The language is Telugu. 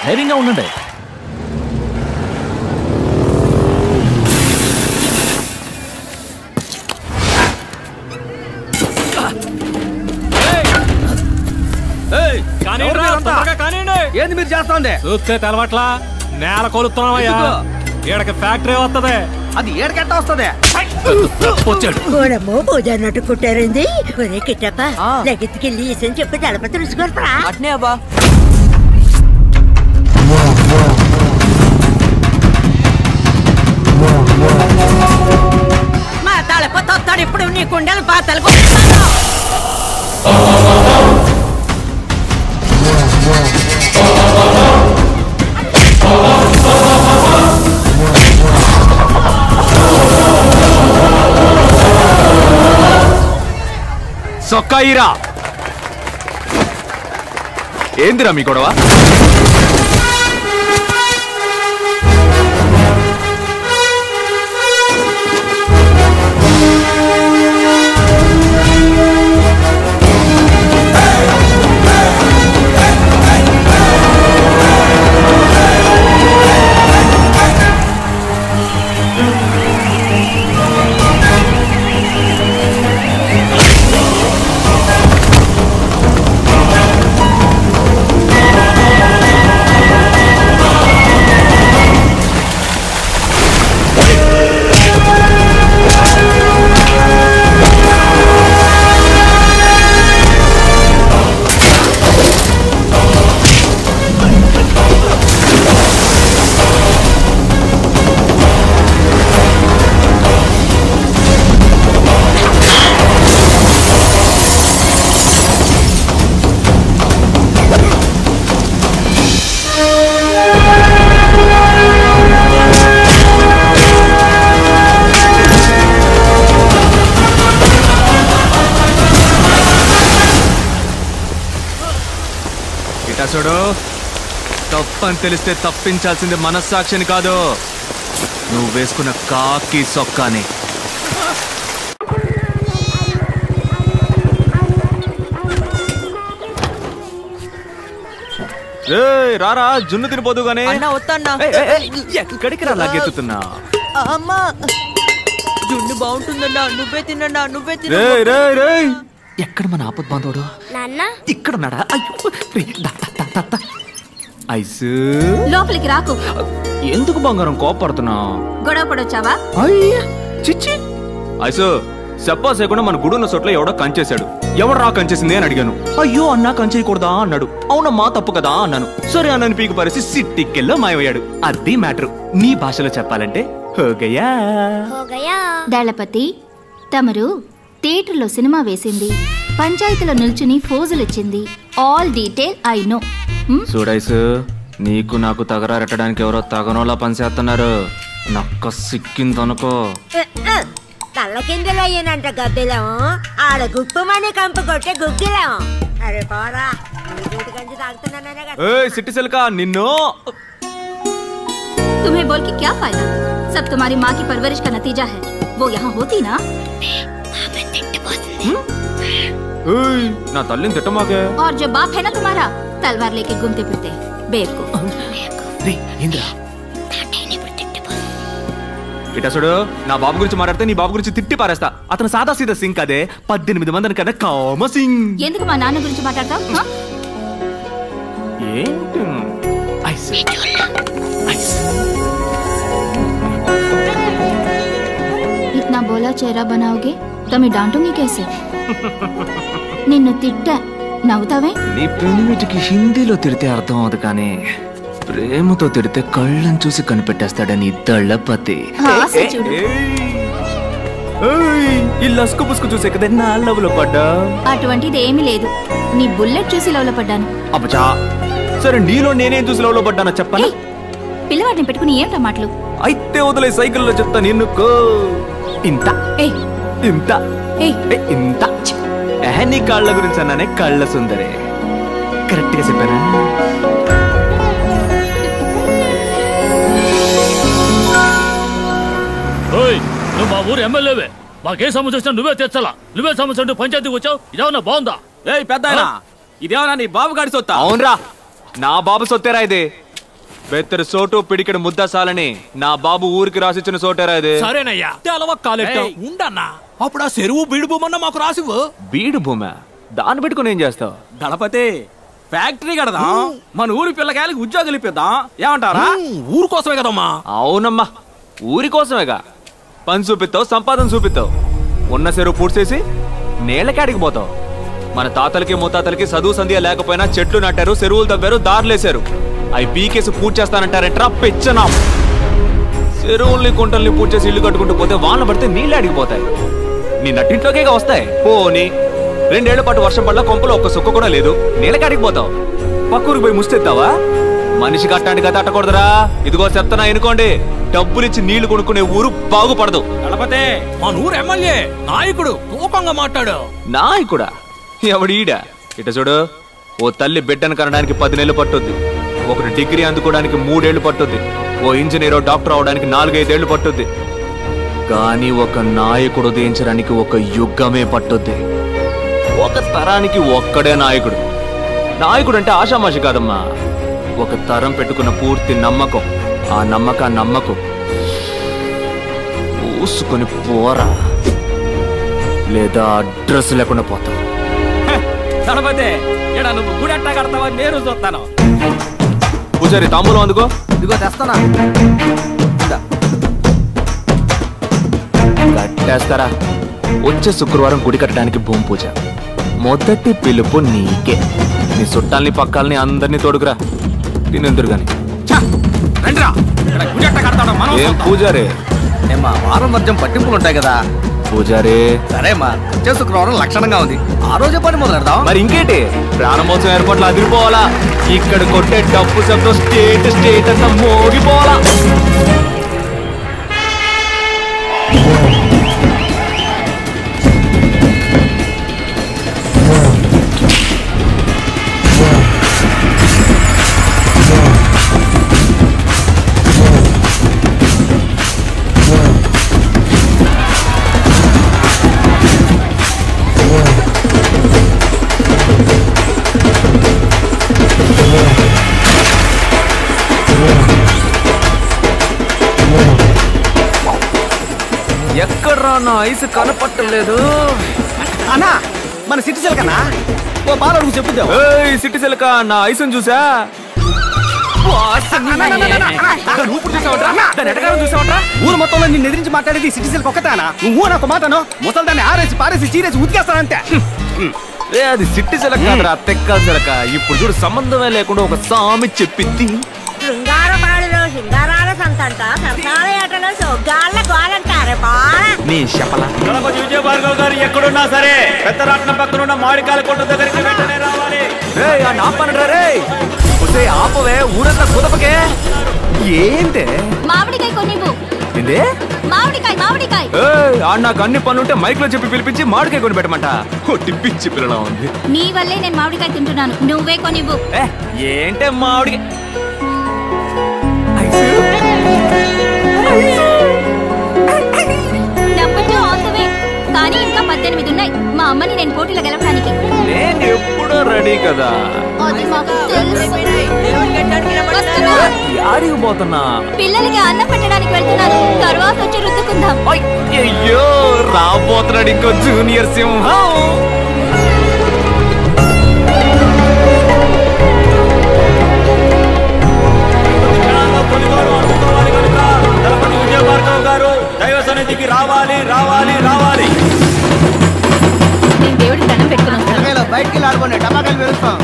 ధైర్యంగా ఉండండి. ఏంది మీరు చేస్తాండి? చూస్తే తెలవట్లా, నేల కొలుస్తున్నావయ్యా. ఈడకి ఫ్యాక్టరీ వస్తుంది. అది ఏడకెట్ట వస్తుంది? గోడమ్మో పూజ అన్నట్టు కుట్టారండి. ఒరే కిట్టప్ప, లగెత్తుకెళ్ళి ఈసని చెప్పి దళపతి రుచుకోరా. అట్నే అబ్బా. మా దళపతి వస్తాడు ఇప్పుడు. నీ కుండలు పాతలు సొక్కాయిరా. ఏందిరా మీ గొడవ? చూడు, తప్పని తెలిస్తే తప్పించాల్సింది మనస్సాక్షిని కాదు, నువ్వు వేసుకున్న కాకి సొక్కాని. రారా, జున్ను తినిపోదు గానీ. ఎక్కడికి రా లాగెత్తుతున్నా? జున్ను బాగుంటుందన్నా, నువ్వే తిన్నా, నువ్వే తిన్నా. ఎక్కడ మన ఆపద్ బాంధవుడు? ఇక్కడ ఉన్నాడా? ఐసు లోపలికి రాకు. ఎందుకు బంగారం కోపడుతున్నావు? గొడవ పడొచ్చావా? చిచ్చి ఐసు, చెప్పా చేయకుండా మన గుడున్న చోట్ల ఎవడో కంచేశాడు. ఎవడు రా కంచేసింది అని అడిగాను. అయ్యో అన్నా కంచేయకూడదా అన్నాడు. అవునమ్మా తప్పు కదా అన్నాను. సరే అన్నని పీకి పరిసి సిట్టికెల్లో మాయమయ్యాడు. అది మ్యాటర్. నీ భాషలో చెప్పాలంటే హోగయా. దళపతి, తమరు థియేటర్లో సినిమా వేసింది, పంచాయతీలో నిల్చుని ఫోజులిచ్చింది, ఆల్ డీటెయిల్ ఐ నో. చూడైసు, నీకు నాకు తగరారెట్టడానికి ఎవరో తగనోలా పనిచేస్తున్నారు. నక్క సిక్కిందనుకో. తల్ల కిందలు అయ్యానంట గబ్బిలం. ఆడ గుప్పమని కంపు కొట్టే గుగ్గిలం. అరే పోరా, సిట్టి సిల్కా నిన్ను. तुम्हें बोल के क्या फायदा? सब तुम्हारी माँ की परवरिश का नतीजा है. वो यहाँ होती ना. నా తల్లిని తిట్టమాకే. और जो बाप है ना तुम्हारा, तलवार लेके घूमते फिरते बेवकूफ. ఇటసుడు, నా బాబు గురించి మాట్లాడితే నీ బాబు గురించి తిట్టి పారేస్తా. అతను సాదా సీదా సింగ్ అదే, 18 మందిని కన్నా కామ సింగ్. ఎందుకు మా నాన్న గురించి మాట్లాడతావు? ఏంటి इतना बोला चेहरा बनाओगे तो मैं डांटूंगी कैसे? నిన్ను తిట్టా, నవ్వుతావే? నీ పెనిమిటికి హిందీలో తిడితే అర్థం అవదు, కానీ ప్రేమతో తిడితే కళ్ళని చూసి కనిపెట్టేస్తాడని దళపతి. ఈ లస్కు పుస్కు చూసే కదా నా లవ్ లో పడ్డా. అటువంటిది ఏమీ లేదు. నీ బుల్లెట్ చూసి లవ్ లో పడ్డాను. అబ్బా, సరే నీలో నేనేం చూసి లవ్ లో పడ్డానో చెప్పనా? పిల్లవాడిని పెట్టుకుని ఏమిటా మాటలు? అయితే వదిలే, సైకిల్లో చెప్తాను. ఎన్నుకో. ఇంత ఇంత ఇంత నీ కాళ్ళ గురించి అన్నానే, కళ్ళ సుందరే. కరెక్ట్ గా చెప్పానా? నువ్వు మా ఊరు ఎమ్మెల్యేవే, మాకే సమస్య వచ్చినా నువ్వే తెచ్చాలా. నువ్వే సమస్య అంటూ పంచాయతీకి వచ్చావు. ఇదేమన్నా బాగుందా? పెద్ద ఇదేమన్నా నీ బాబు గాడి సొత్తా? అవునరా, నా బాబు సొత్తేరా ఇది. బెత్తరు సోటు పిడికెడు ముద్ద సాలని నా బాబు ఊరికి రాసిచ్చిన సోటేరా ఇది. సరేనయ్యా తెలవ కాలెట్ట ఉండన్నా. అప్పుడు ఆ చెరువు బీడు భూమన్న మాకు రాసివ్వు. బీడు భూమా? దాన్ని పెట్టుకుని ఏం చేస్తావు? దళపతి ఫ్యాక్టరీ కడదాం, మన ఊరి పిల్లకాయలకి ఉద్యోగాలు ఇప్పిద్దాం, ఏమంటారా? ఊరు కోసమే కదమ్మా. అవునమ్మా, ఊరి కోసమేగా. పని చూపిస్తావు, సంపాదన చూపిస్తావు. ఉన్న చెరువు పూడ్చేసి నేలకాడికి పోతావు. మన తాతలకి ముత్తాతలకి చదువు సంధ్య లేకపోయినా చెట్లు నాటారు, చెరువులు తవ్వారు, దారులేశారు. అవి పీకేసి పూజ చేస్తానంటారంటరా పెచ్చనా. చెరువుల్ని కుంటల్ని పూజ చేసి ఇల్లు కట్టుకుంటూ పోతే వాన పడితే నీళ్ళు అడిగిపోతాయి. నీ నట్టింట్లోకే వస్తాయి. పోని 2 ఏళ్ల పాటు వర్షం పడ్డ కొంపలో ఒక్క సుక్క కూడా లేదు, నీళ్ళకాడికి పోతావు. పక్కూరికి పోయి ముస్తెత్తావా? మనిషి కట్టానికి తట్టకూడదురా. ఇదిగో చెప్తానా ఎనుకోండి, డబ్బులిచ్చి నీళ్లు కొనుక్కునే ఊరు బాగుపడదు. దళపతి మన ఊరు ఎమ్మెల్యే నాయకుడు తూకంగా మాట్లాడు. నాయకుడా? ఎవడీడా? ఇట చూడు, ఓ తల్లి బిడ్డను కనడానికి 10 నెలలు పట్టుద్ది. ఒకటి డిగ్రీ అందుకోవడానికి 3 ఏళ్లు పట్టుద్ది. ఓ ఇంజనీరో డాక్టర్ అవడానికి 4-5 ఏళ్లు పట్టుద్ది. కానీ ఒక నాయకుడు ఉదయించడానికి ఒక యుగమే పట్టుద్ది. ఒక తరానికి ఒక్కడే నాయకుడు. నాయకుడు అంటే ఆషామాషి కాదమ్మా. ఒక తరం పెట్టుకున్న పూర్తి నమ్మకం. ఆ నమ్మకం పూసుకొని పోరా, లేదా అడ్రస్ లేకుండా పోతావు. దళపతి ఇక్కడ నువ్వు గుడి ఎట్టా కడతావని నేను చూస్తాను. పూజారి తాంబూలం అందుకో. ఇదిగో తెస్తానా. కట్టేస్తారా? వచ్చే శుక్రవారం గుడి కట్టడానికి భూమి పూజ. మొదటి పిలుపు నీకే. నీ చుట్టాలని పక్కాలని అందరినీ తోడుకురా. తినేందురు గాని. ఏం పూజారి? ఏమా వారం వర్జం పట్టింపులు ఉంటాయి కదా పూజారి. సరేమ్మా, వచ్చే శుక్రవారం లక్షణంగా ఉంది, ఆ రోజే పని మొదలెడదాం. మరి ఇంకేంటి, ప్రాణమోత్సవం ఏర్పాట్లు అదిరిపోవాలా. ఇక్కడ కొట్టే డబ్బు శబ్దం స్టేట్ అంతా మోగిపోవాలా. ఎక్కడ్రా నా ఐసు కనపట్టలేదు. అన్నా మన సిటీ సిల్క్ అన్నా, ఓ బాల అడుగు చెప్పుద్దాం. సిటీ సిల్క నా ఐసుని చూసా. ఊరు మొత్తంలో నిన్ను ఎదిరించి మాట్లాడేది సిటీ సిల్క్ ఒక్కతానా? నువ్వు నాకు మాటను ముసల్దాన్ని ఆరేసి పారేసి చీరేసి ఉతికేస్తానంతే. అది సిట్టి సిలక కాదురా, తెక్క సిలక. ఇప్పుడు చూడు, సంబంధమే లేకుండా ఒక సామి చెప్పింది. శృంగారపాడులో శృంగారాల సంతంట, సరసాల ఏటలో సొగ్గాళ్ళ గోలంటారే బాల. నీ చెప్పలా. గణపతి విజయభార్గవ్ గారు ఎక్కడున్నా సరే పెద్దరాట్నం పక్కన ఉన్న మామిడికాయల కొట్టు దగ్గరికి వెంటనే రావాలి. ఆపవే, ఊరంతా కుదపకే. ఏంటే? మామిడికాయ కొనివ్వు. ఏందే? మామిడికాయ. నాకు అన్ని పనులుంటే మైక్ లో చెప్పి పిలిపించి మామిడికాయ కొని పెట్టమంట. టిప్పించి పిల్లలా ఉంది. నీ వల్లే నేను మామిడికాయ తింటున్నాను, నువ్వే కొనివ్వు. ఏంటే మామిడికాయ? కానీ ఇంకా 18 ఉన్నాయి. మా అమ్మని నేను పోటీలో గెలవడానికి. నేను ఎప్పుడూ రెడీ కదా. అది మాకు తెలుసు. యాడికి పోతున్నా? పిల్లలకి అన్నం పెట్టడానికి వెళ్తున్నాను, తర్వాత వచ్చి రుద్దుకుందాం. అయ్యో, రాబోతున్నాడు ఇంకో జూనియర్ సింహం. గణపతి విజయభార్గవ్ గారు దైవ సన్నిధికి రావాలి. నేను దేవుడికి దండం పెట్టుకుని వస్తాను. బయటికి ఆడుకోండి, టమాకాయలు పెరుస్తాం.